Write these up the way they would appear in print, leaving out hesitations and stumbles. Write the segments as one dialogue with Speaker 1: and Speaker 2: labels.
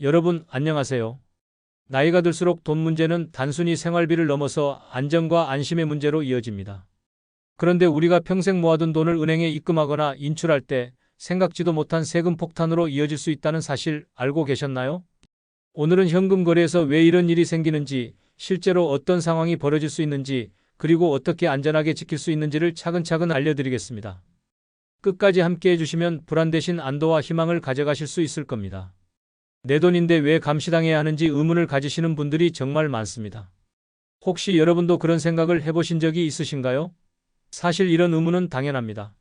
Speaker 1: 여러분, 안녕하세요. 나이가 들수록 돈 문제는 단순히 생활비를 넘어서 안정과 안심의 문제로 이어집니다. 그런데 우리가 평생 모아둔 돈을 은행에 입금하거나 인출할 때 생각지도 못한 세금 폭탄으로 이어질 수 있다는 사실 알고 계셨나요? 오늘은 현금 거래에서 왜 이런 일이 생기는지, 실제로 어떤 상황이 벌어질 수 있는지, 그리고 어떻게 안전하게 지킬 수 있는지를 차근차근 알려드리겠습니다. 끝까지 함께 해주시면 불안 대신 안도와 희망을 가져가실 수 있을 겁니다. 내 돈인데 왜 감시당해야 하는지 의문을 가지시는 분들이 정말 많습니다. 혹시 여러분도 그런 생각을 해보신 적이 있으신가요? 사실 이런 의문은 당연합니다.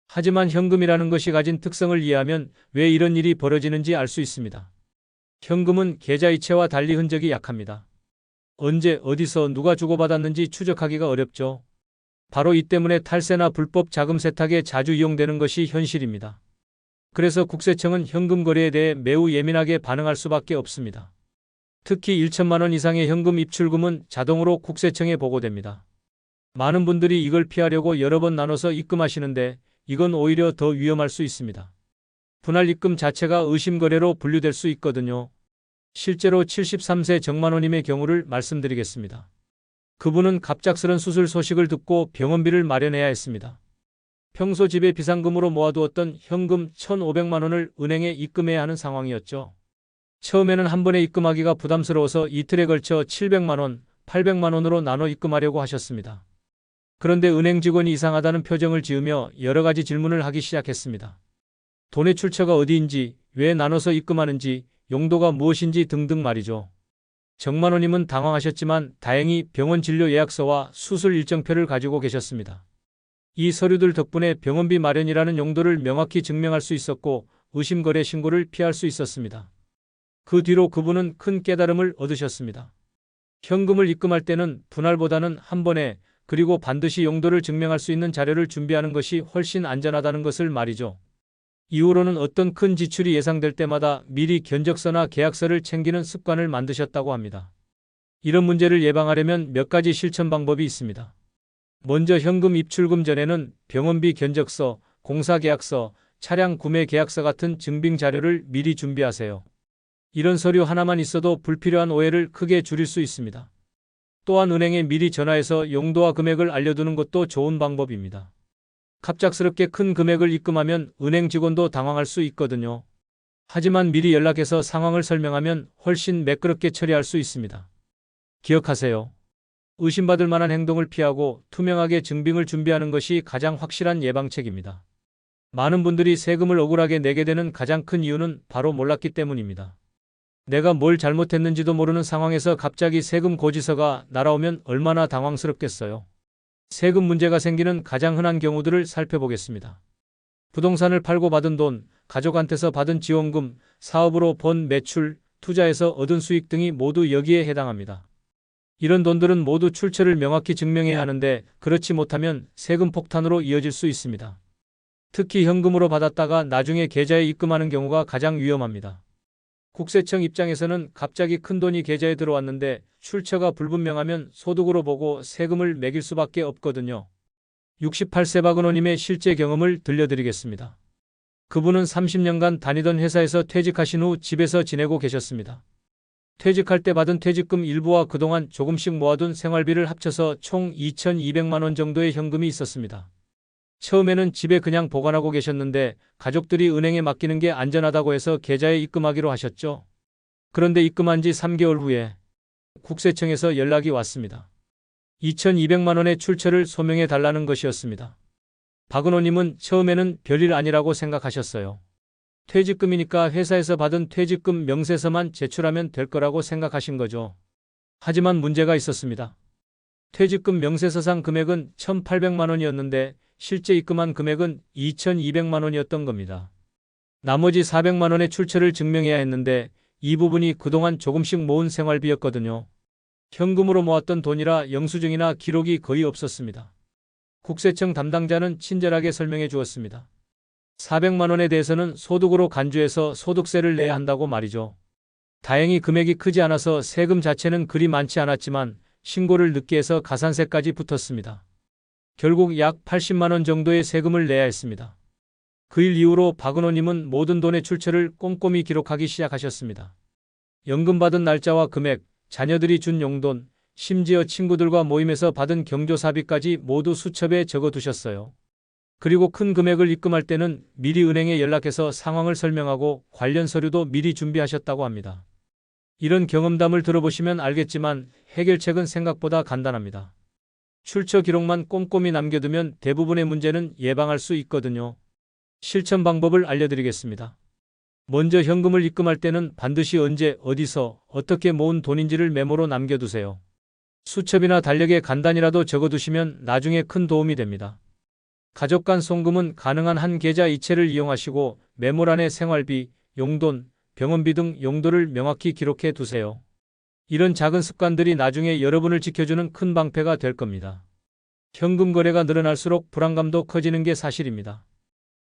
Speaker 1: 하지만 현금이라는 것이 가진 특성을 이해하면 왜 이런 일이 벌어지는지 알 수 있습니다. 현금은 계좌이체와 달리 흔적이 약합니다. 언제, 어디서, 누가 주고받았는지 추적하기가 어렵죠. 바로 이 때문에 탈세나 불법 자금 세탁에 자주 이용되는 것이 현실입니다. 그래서 국세청은 현금 거래에 대해 매우 예민하게 반응할 수밖에 없습니다. 특히 1천만 원 이상의 현금 입출금은 자동으로 국세청에 보고됩니다. 많은 분들이 이걸 피하려고 여러 번 나눠서 입금하시는데 이건 오히려 더 위험할 수 있습니다. 분할 입금 자체가 의심 거래로 분류될 수 있거든요. 실제로 73세 정만호님의 경우를 말씀드리겠습니다. 그분은 갑작스런 수술 소식을 듣고 병원비를 마련해야 했습니다. 평소 집에 비상금으로 모아두었던 현금 1,500만 원을 은행에 입금해야 하는 상황이었죠. 처음에는 한 번에 입금하기가 부담스러워서 이틀에 걸쳐 700만 원, 800만 원으로 나눠 입금하려고 하셨습니다. 그런데 은행 직원이 이상하다는 표정을 지으며 여러 가지 질문을 하기 시작했습니다. 돈의 출처가 어디인지, 왜 나눠서 입금하는지, 용도가 무엇인지 등등 말이죠. 정만호님은 당황하셨지만 다행히 병원 진료 예약서와 수술 일정표를 가지고 계셨습니다. 이 서류들 덕분에 병원비 마련이라는 용도를 명확히 증명할 수 있었고 의심거래 신고를 피할 수 있었습니다. 그 뒤로 그분은 큰 깨달음을 얻으셨습니다. 현금을 입금할 때는 분할보다는 한 번에 그리고 반드시 용도를 증명할 수 있는 자료를 준비하는 것이 훨씬 안전하다는 것을 말이죠. 이후로는 어떤 큰 지출이 예상될 때마다 미리 견적서나 계약서를 챙기는 습관을 만드셨다고 합니다. 이런 문제를 예방하려면 몇 가지 실천 방법이 있습니다. 먼저 현금 입출금 전에는 병원비 견적서, 공사계약서, 차량 구매 계약서 같은 증빙 자료를 미리 준비하세요. 이런 서류 하나만 있어도 불필요한 오해를 크게 줄일 수 있습니다. 또한 은행에 미리 전화해서 용도와 금액을 알려두는 것도 좋은 방법입니다. 갑작스럽게 큰 금액을 입금하면 은행 직원도 당황할 수 있거든요. 하지만 미리 연락해서 상황을 설명하면 훨씬 매끄럽게 처리할 수 있습니다. 기억하세요. 의심받을 만한 행동을 피하고 투명하게 증빙을 준비하는 것이 가장 확실한 예방책입니다. 많은 분들이 세금을 억울하게 내게 되는 가장 큰 이유는 바로 몰랐기 때문입니다. 내가 뭘 잘못했는지도 모르는 상황에서 갑자기 세금 고지서가 날아오면 얼마나 당황스럽겠어요. 세금 문제가 생기는 가장 흔한 경우들을 살펴보겠습니다. 부동산을 팔고 받은 돈, 가족한테서 받은 지원금, 사업으로 번 매출, 투자해서 얻은 수익 등이 모두 여기에 해당합니다. 이런 돈들은 모두 출처를 명확히 증명해야 하는데 그렇지 못하면 세금 폭탄으로 이어질 수 있습니다. 특히 현금으로 받았다가 나중에 계좌에 입금하는 경우가 가장 위험합니다. 국세청 입장에서는 갑자기 큰 돈이 계좌에 들어왔는데 출처가 불분명하면 소득으로 보고 세금을 매길 수밖에 없거든요. 68세 박은호님의 실제 경험을 들려드리겠습니다. 그분은 30년간 다니던 회사에서 퇴직하신 후 집에서 지내고 계셨습니다. 퇴직할 때 받은 퇴직금 일부와 그동안 조금씩 모아둔 생활비를 합쳐서 총 2,200만 원 정도의 현금이 있었습니다. 처음에는 집에 그냥 보관하고 계셨는데 가족들이 은행에 맡기는 게 안전하다고 해서 계좌에 입금하기로 하셨죠. 그런데 입금한 지 3개월 후에 국세청에서 연락이 왔습니다. 2,200만 원의 출처를 소명해 달라는 것이었습니다. 박은호님은 처음에는 별일 아니라고 생각하셨어요. 퇴직금이니까 회사에서 받은 퇴직금 명세서만 제출하면 될 거라고 생각하신 거죠. 하지만 문제가 있었습니다. 퇴직금 명세서상 금액은 1,800만 원이었는데 실제 입금한 금액은 2,200만 원이었던 겁니다. 나머지 400만 원의 출처를 증명해야 했는데 이 부분이 그동안 조금씩 모은 생활비였거든요. 현금으로 모았던 돈이라 영수증이나 기록이 거의 없었습니다. 국세청 담당자는 친절하게 설명해 주었습니다. 400만 원에 대해서는 소득으로 간주해서 소득세를 내야 한다고 말이죠. 다행히 금액이 크지 않아서 세금 자체는 그리 많지 않았지만 신고를 늦게 해서 가산세까지 붙었습니다. 결국 약 80만 원 정도의 세금을 내야 했습니다. 그 일 이후로 박은호님은 모든 돈의 출처를 꼼꼼히 기록하기 시작하셨습니다. 연금 받은 날짜와 금액, 자녀들이 준 용돈, 심지어 친구들과 모임에서 받은 경조사비까지 모두 수첩에 적어두셨어요. 그리고 큰 금액을 입금할 때는 미리 은행에 연락해서 상황을 설명하고 관련 서류도 미리 준비하셨다고 합니다. 이런 경험담을 들어보시면 알겠지만 해결책은 생각보다 간단합니다. 출처 기록만 꼼꼼히 남겨두면 대부분의 문제는 예방할 수 있거든요. 실천 방법을 알려드리겠습니다. 먼저 현금을 입금할 때는 반드시 언제, 어디서, 어떻게 모은 돈인지를 메모로 남겨두세요. 수첩이나 달력에 간단히라도 적어두시면 나중에 큰 도움이 됩니다. 가족 간 송금은 가능한 한 계좌 이체를 이용하시고 메모란에 생활비, 용돈, 병원비 등 용도를 명확히 기록해 두세요. 이런 작은 습관들이 나중에 여러분을 지켜주는 큰 방패가 될 겁니다. 현금 거래가 늘어날수록 불안감도 커지는 게 사실입니다.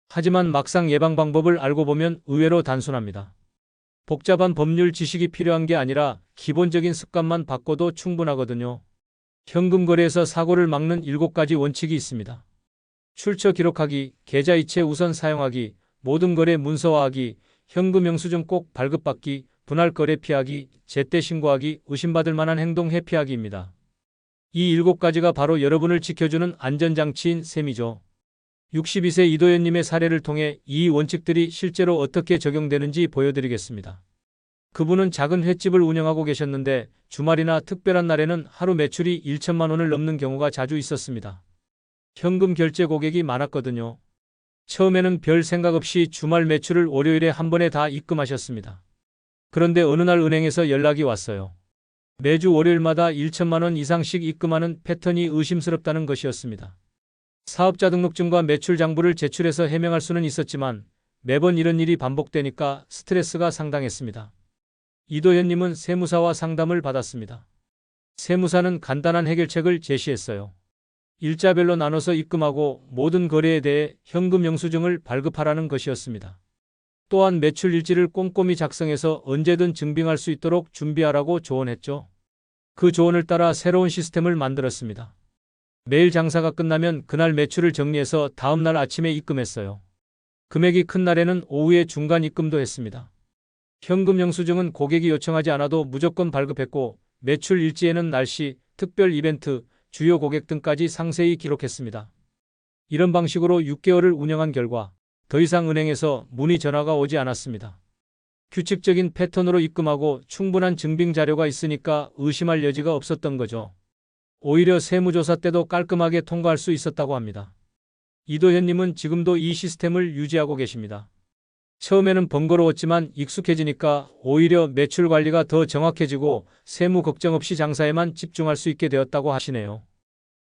Speaker 1: 하지만 막상 예방 방법을 알고 보면 의외로 단순합니다. 복잡한 법률 지식이 필요한 게 아니라 기본적인 습관만 바꿔도 충분하거든요. 현금 거래에서 사고를 막는 7가지 원칙이 있습니다. 출처 기록하기, 계좌 이체 우선 사용하기, 모든 거래 문서화하기, 현금 영수증 꼭 발급받기, 분할 거래 피하기, 제때 신고하기, 의심받을 만한 행동 회피하기입니다. 이 7가지가 바로 여러분을 지켜주는 안전장치인 셈이죠. 62세 이도현님의 사례를 통해 이 원칙들이 실제로 어떻게 적용되는지 보여드리겠습니다. 그분은 작은 횟집을 운영하고 계셨는데 주말이나 특별한 날에는 하루 매출이 1천만 원을 넘는 경우가 자주 있었습니다. 현금 결제 고객이 많았거든요. 처음에는 별 생각 없이 주말 매출을 월요일에 한 번에 다 입금하셨습니다. 그런데 어느 날 은행에서 연락이 왔어요. 매주 월요일마다 1천만 원 이상씩 입금하는 패턴이 의심스럽다는 것이었습니다. 사업자 등록증과 매출 장부를 제출해서 해명할 수는 있었지만 매번 이런 일이 반복되니까 스트레스가 상당했습니다. 이도현님은 세무사와 상담을 받았습니다. 세무사는 간단한 해결책을 제시했어요. 일자별로 나눠서 입금하고 모든 거래에 대해 현금 영수증을 발급하라는 것이었습니다. 또한 매출 일지를 꼼꼼히 작성해서 언제든 증빙할 수 있도록 준비하라고 조언했죠. 그 조언을 따라 새로운 시스템을 만들었습니다. 매일 장사가 끝나면 그날 매출을 정리해서 다음 날 아침에 입금했어요. 금액이 큰 날에는 오후에 중간 입금도 했습니다. 현금 영수증은 고객이 요청하지 않아도 무조건 발급했고 매출 일지에는 날씨, 특별 이벤트, 주요 고객 등까지 상세히 기록했습니다. 이런 방식으로 6개월을 운영한 결과 더 이상 은행에서 문의 전화가 오지 않았습니다. 규칙적인 패턴으로 입금하고 충분한 증빙 자료가 있으니까 의심할 여지가 없었던 거죠. 오히려 세무조사 때도 깔끔하게 통과할 수 있었다고 합니다. 이도현님은 지금도 이 시스템을 유지하고 계십니다. 처음에는 번거로웠지만 익숙해지니까 오히려 매출 관리가 더 정확해지고 세무 걱정 없이 장사에만 집중할 수 있게 되었다고 하시네요.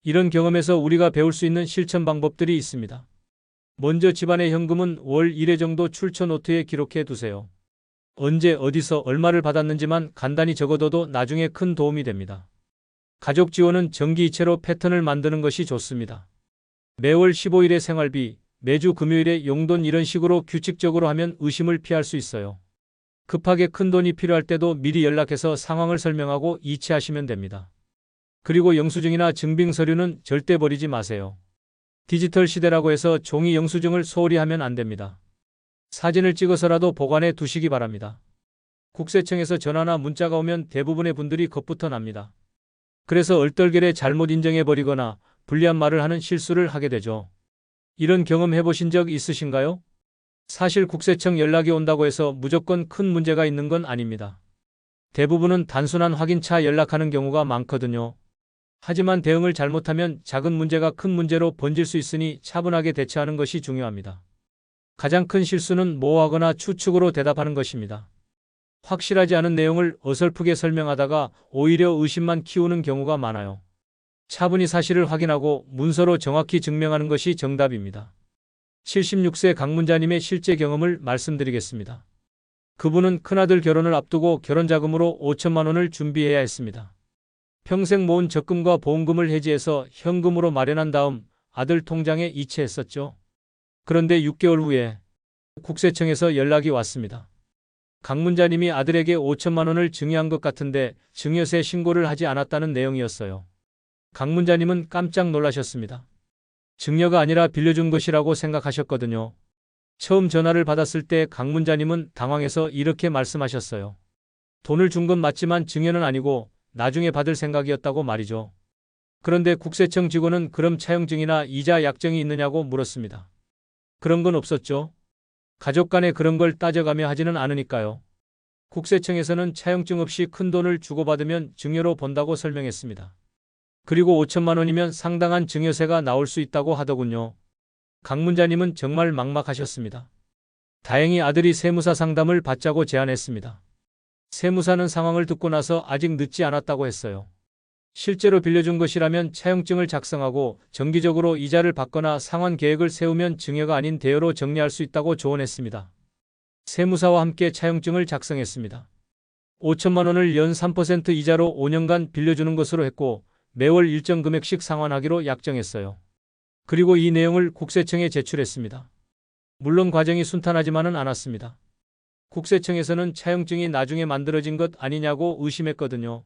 Speaker 1: 이런 경험에서 우리가 배울 수 있는 실천 방법들이 있습니다. 먼저 집안의 현금은 월 1회 정도 출처 노트에 기록해 두세요. 언제 어디서 얼마를 받았는지만 간단히 적어둬도 나중에 큰 도움이 됩니다. 가족 지원은 정기이체로 패턴을 만드는 것이 좋습니다. 매월 15일의 생활비, 매주 금요일에 용돈 이런 식으로 규칙적으로 하면 의심을 피할 수 있어요. 급하게 큰 돈이 필요할 때도 미리 연락해서 상황을 설명하고 이체하시면 됩니다. 그리고 영수증이나 증빙 서류는 절대 버리지 마세요. 디지털 시대라고 해서 종이 영수증을 소홀히 하면 안 됩니다. 사진을 찍어서라도 보관해 두시기 바랍니다. 국세청에서 전화나 문자가 오면 대부분의 분들이 겁부터 납니다. 그래서 얼떨결에 잘못 인정해버리거나 불리한 말을 하는 실수를 하게 되죠. 이런 경험 해보신 적 있으신가요? 사실 국세청 연락이 온다고 해서 무조건 큰 문제가 있는 건 아닙니다. 대부분은 단순한 확인차 연락하는 경우가 많거든요. 하지만 대응을 잘못하면 작은 문제가 큰 문제로 번질 수 있으니 차분하게 대처하는 것이 중요합니다. 가장 큰 실수는 모호하거나 추측으로 대답하는 것입니다. 확실하지 않은 내용을 어설프게 설명하다가 오히려 의심만 키우는 경우가 많아요. 차분히 사실을 확인하고 문서로 정확히 증명하는 것이 정답입니다. 76세 강문자님의 실제 경험을 말씀드리겠습니다. 그분은 큰아들 결혼을 앞두고 결혼자금으로 5천만 원을 준비해야 했습니다. 평생 모은 적금과 보험금을 해지해서 현금으로 마련한 다음 아들 통장에 이체했었죠. 그런데 6개월 후에 국세청에서 연락이 왔습니다. 강문자님이 아들에게 5천만 원을 증여한 것 같은데 증여세 신고를 하지 않았다는 내용이었어요. 강문자님은 깜짝 놀라셨습니다. 증여가 아니라 빌려준 것이라고 생각하셨거든요. 처음 전화를 받았을 때 강문자님은 당황해서 이렇게 말씀하셨어요. 돈을 준 건 맞지만 증여는 아니고 나중에 받을 생각이었다고 말이죠. 그런데 국세청 직원은 그럼 차용증이나 이자 약정이 있느냐고 물었습니다. 그런 건 없었죠. 가족 간에 그런 걸 따져가며 하지는 않으니까요. 국세청에서는 차용증 없이 큰 돈을 주고받으면 증여로 본다고 설명했습니다. 그리고 5천만 원이면 상당한 증여세가 나올 수 있다고 하더군요. 강 문자님은 정말 막막하셨습니다. 다행히 아들이 세무사 상담을 받자고 제안했습니다. 세무사는 상황을 듣고 나서 아직 늦지 않았다고 했어요. 실제로 빌려준 것이라면 차용증을 작성하고 정기적으로 이자를 받거나 상환 계획을 세우면 증여가 아닌 대여로 정리할 수 있다고 조언했습니다. 세무사와 함께 차용증을 작성했습니다. 5천만 원을 연 3% 이자로 5년간 빌려주는 것으로 했고 매월 일정 금액씩 상환하기로 약정했어요. 그리고 이 내용을 국세청에 제출했습니다. 물론 과정이 순탄하지만은 않았습니다. 국세청에서는 차용증이 나중에 만들어진 것 아니냐고 의심했거든요.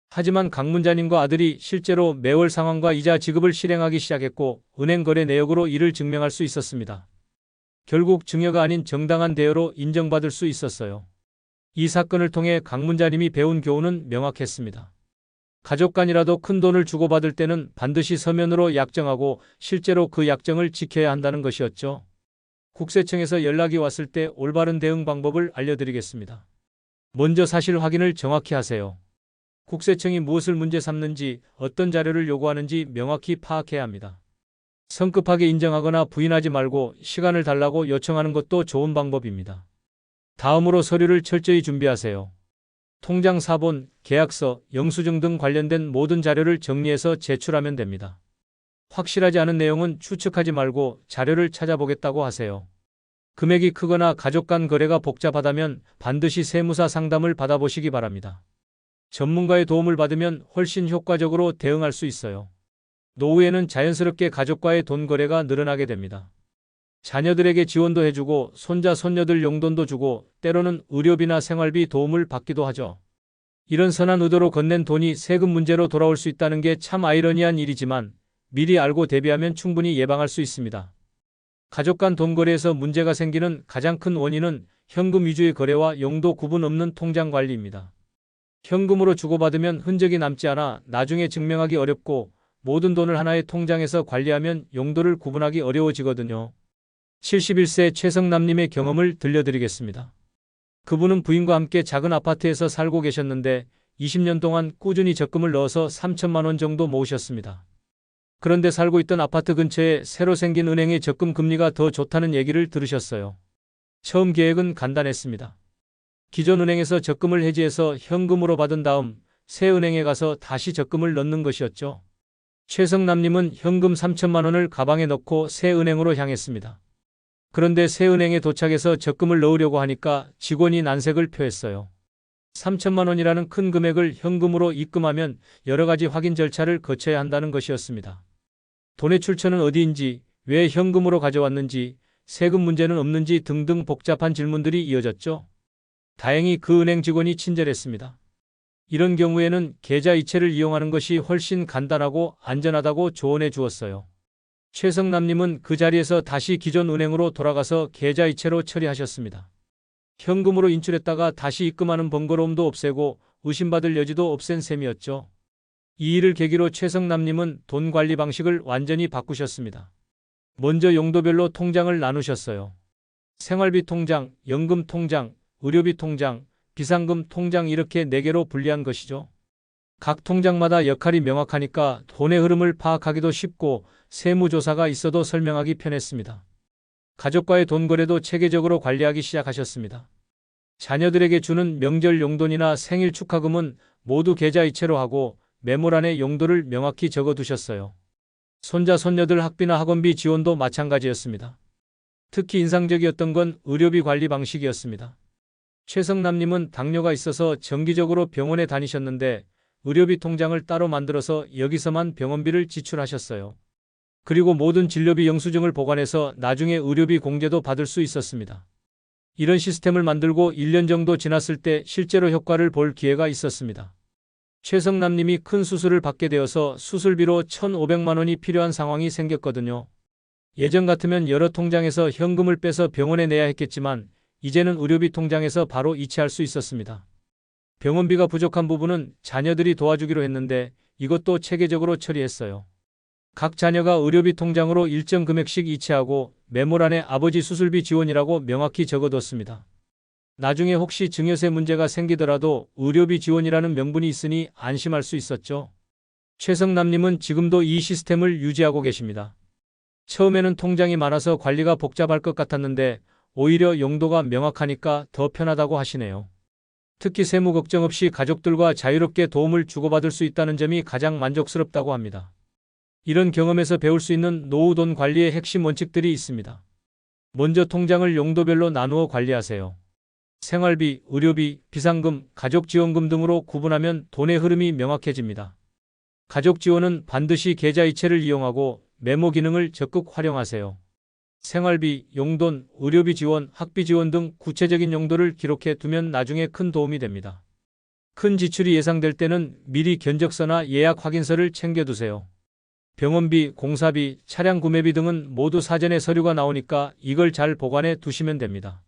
Speaker 1: 하지만 강 문자님과 아들이 실제로 매월 상환과 이자 지급을 실행하기 시작했고 은행 거래 내역으로 이를 증명할 수 있었습니다. 결국 증여가 아닌 정당한 대여로 인정받을 수 있었어요. 이 사건을 통해 강 문자님이 배운 교훈은 명확했습니다. 가족 간이라도 큰 돈을 주고받을 때는 반드시 서면으로 약정하고 실제로 그 약정을 지켜야 한다는 것이었죠. 국세청에서 연락이 왔을 때 올바른 대응 방법을 알려드리겠습니다. 먼저 사실 확인을 정확히 하세요. 국세청이 무엇을 문제 삼는지, 어떤 자료를 요구하는지 명확히 파악해야 합니다. 성급하게 인정하거나 부인하지 말고 시간을 달라고 요청하는 것도 좋은 방법입니다. 다음으로 서류를 철저히 준비하세요. 통장 사본, 계약서, 영수증 등 관련된 모든 자료를 정리해서 제출하면 됩니다. 확실하지 않은 내용은 추측하지 말고 자료를 찾아보겠다고 하세요. 금액이 크거나 가족 간 거래가 복잡하다면 반드시 세무사 상담을 받아보시기 바랍니다. 전문가의 도움을 받으면 훨씬 효과적으로 대응할 수 있어요. 노후에는 자연스럽게 가족과의 돈 거래가 늘어나게 됩니다. 자녀들에게 지원도 해주고 손자 손녀들 용돈도 주고 때로는 의료비나 생활비 도움을 받기도 하죠. 이런 선한 의도로 건넨 돈이 세금 문제로 돌아올 수 있다는 게 참 아이러니한 일이지만 미리 알고 대비하면 충분히 예방할 수 있습니다. 가족 간 돈 거래에서 문제가 생기는 가장 큰 원인은 현금 위주의 거래와 용도 구분 없는 통장 관리입니다. 현금으로 주고받으면 흔적이 남지 않아 나중에 증명하기 어렵고 모든 돈을 하나의 통장에서 관리하면 용도를 구분하기 어려워지거든요. 71세 최성남님의 경험을 들려드리겠습니다. 그분은 부인과 함께 작은 아파트에서 살고 계셨는데 20년 동안 꾸준히 적금을 넣어서 3천만 원 정도 모으셨습니다. 그런데 살고 있던 아파트 근처에 새로 생긴 은행의 적금 금리가 더 좋다는 얘기를 들으셨어요. 처음 계획은 간단했습니다. 기존 은행에서 적금을 해지해서 현금으로 받은 다음 새 은행에 가서 다시 적금을 넣는 것이었죠. 최성남님은 현금 3천만 원을 가방에 넣고 새 은행으로 향했습니다. 그런데 새 은행에 도착해서 적금을 넣으려고 하니까 직원이 난색을 표했어요. 3천만 원이라는 큰 금액을 현금으로 입금하면 여러 가지 확인 절차를 거쳐야 한다는 것이었습니다. 돈의 출처는 어디인지, 왜 현금으로 가져왔는지, 세금 문제는 없는지 등등 복잡한 질문들이 이어졌죠. 다행히 그 은행 직원이 친절했습니다. 이런 경우에는 계좌 이체를 이용하는 것이 훨씬 간단하고 안전하다고 조언해 주었어요. 최성남님은 그 자리에서 다시 기존 은행으로 돌아가서 계좌 이체로 처리하셨습니다. 현금으로 인출했다가 다시 입금하는 번거로움도 없애고 의심받을 여지도 없앤 셈이었죠. 이 일을 계기로 최성남님은 돈 관리 방식을 완전히 바꾸셨습니다. 먼저 용도별로 통장을 나누셨어요. 생활비 통장, 연금 통장, 의료비 통장, 비상금 통장 이렇게 4개로 분리한 것이죠. 각 통장마다 역할이 명확하니까 돈의 흐름을 파악하기도 쉽고 세무조사가 있어도 설명하기 편했습니다. 가족과의 돈 거래도 체계적으로 관리하기 시작하셨습니다. 자녀들에게 주는 명절 용돈이나 생일 축하금은 모두 계좌 이체로 하고 메모란에 용도를 명확히 적어두셨어요. 손자 손녀들 학비나 학원비 지원도 마찬가지였습니다. 특히 인상적이었던 건 의료비 관리 방식이었습니다. 최성남님은 당뇨가 있어서 정기적으로 병원에 다니셨는데 의료비 통장을 따로 만들어서 여기서만 병원비를 지출하셨어요. 그리고 모든 진료비 영수증을 보관해서 나중에 의료비 공제도 받을 수 있었습니다. 이런 시스템을 만들고 1년 정도 지났을 때 실제로 효과를 볼 기회가 있었습니다. 최성남님이 큰 수술을 받게 되어서 수술비로 1,500만 원이 필요한 상황이 생겼거든요. 예전 같으면 여러 통장에서 현금을 빼서 병원에 내야 했겠지만 이제는 의료비 통장에서 바로 이체할 수 있었습니다. 병원비가 부족한 부분은 자녀들이 도와주기로 했는데 이것도 체계적으로 처리했어요. 각 자녀가 의료비 통장으로 일정 금액씩 이체하고 메모란에 아버지 수술비 지원이라고 명확히 적어뒀습니다. 나중에 혹시 증여세 문제가 생기더라도 의료비 지원이라는 명분이 있으니 안심할 수 있었죠. 최성남님은 지금도 이 시스템을 유지하고 계십니다. 처음에는 통장이 많아서 관리가 복잡할 것 같았는데 오히려 용도가 명확하니까 더 편하다고 하시네요. 특히 세무 걱정 없이 가족들과 자유롭게 도움을 주고받을 수 있다는 점이 가장 만족스럽다고 합니다. 이런 경험에서 배울 수 있는 노후 돈 관리의 핵심 원칙들이 있습니다. 먼저 통장을 용도별로 나누어 관리하세요. 생활비, 의료비, 비상금, 가족지원금 등으로 구분하면 돈의 흐름이 명확해집니다. 가족지원은 반드시 계좌이체를 이용하고 메모 기능을 적극 활용하세요. 생활비, 용돈, 의료비 지원, 학비 지원 등 구체적인 용도를 기록해 두면 나중에 큰 도움이 됩니다. 큰 지출이 예상될 때는 미리 견적서나 예약 확인서를 챙겨두세요. 병원비, 공사비, 차량 구매비 등은 모두 사전에 서류가 나오니까 이걸 잘 보관해 두시면 됩니다.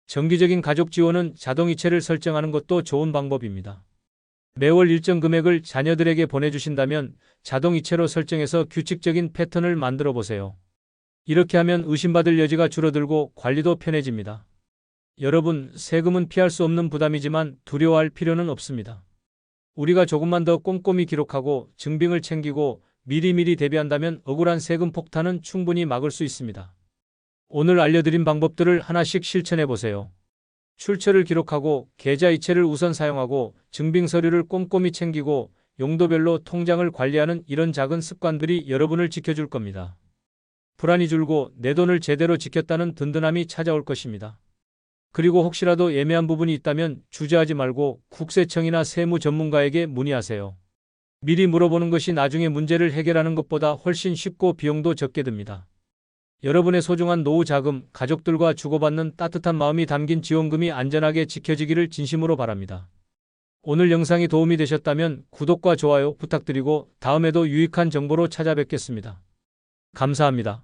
Speaker 1: 정기적인 가족 지원은 자동이체를 설정하는 것도 좋은 방법입니다. 매월 일정 금액을 자녀들에게 보내주신다면 자동이체로 설정해서 규칙적인 패턴을 만들어 보세요. 이렇게 하면 의심받을 여지가 줄어들고 관리도 편해집니다. 여러분, 세금은 피할 수 없는 부담이지만 두려워할 필요는 없습니다. 우리가 조금만 더 꼼꼼히 기록하고 증빙을 챙기고 미리미리 대비한다면 억울한 세금 폭탄은 충분히 막을 수 있습니다. 오늘 알려드린 방법들을 하나씩 실천해 보세요. 출처를 기록하고 계좌이체를 우선 사용하고 증빙 서류를 꼼꼼히 챙기고 용도별로 통장을 관리하는 이런 작은 습관들이 여러분을 지켜줄 겁니다. 불안이 줄고 내 돈을 제대로 지켰다는 든든함이 찾아올 것입니다. 그리고 혹시라도 애매한 부분이 있다면 주저하지 말고 국세청이나 세무 전문가에게 문의하세요. 미리 물어보는 것이 나중에 문제를 해결하는 것보다 훨씬 쉽고 비용도 적게 듭니다. 여러분의 소중한 노후 자금, 가족들과 주고받는 따뜻한 마음이 담긴 지원금이 안전하게 지켜지기를 진심으로 바랍니다. 오늘 영상이 도움이 되셨다면 구독과 좋아요 부탁드리고 다음에도 유익한 정보로 찾아뵙겠습니다. 감사합니다.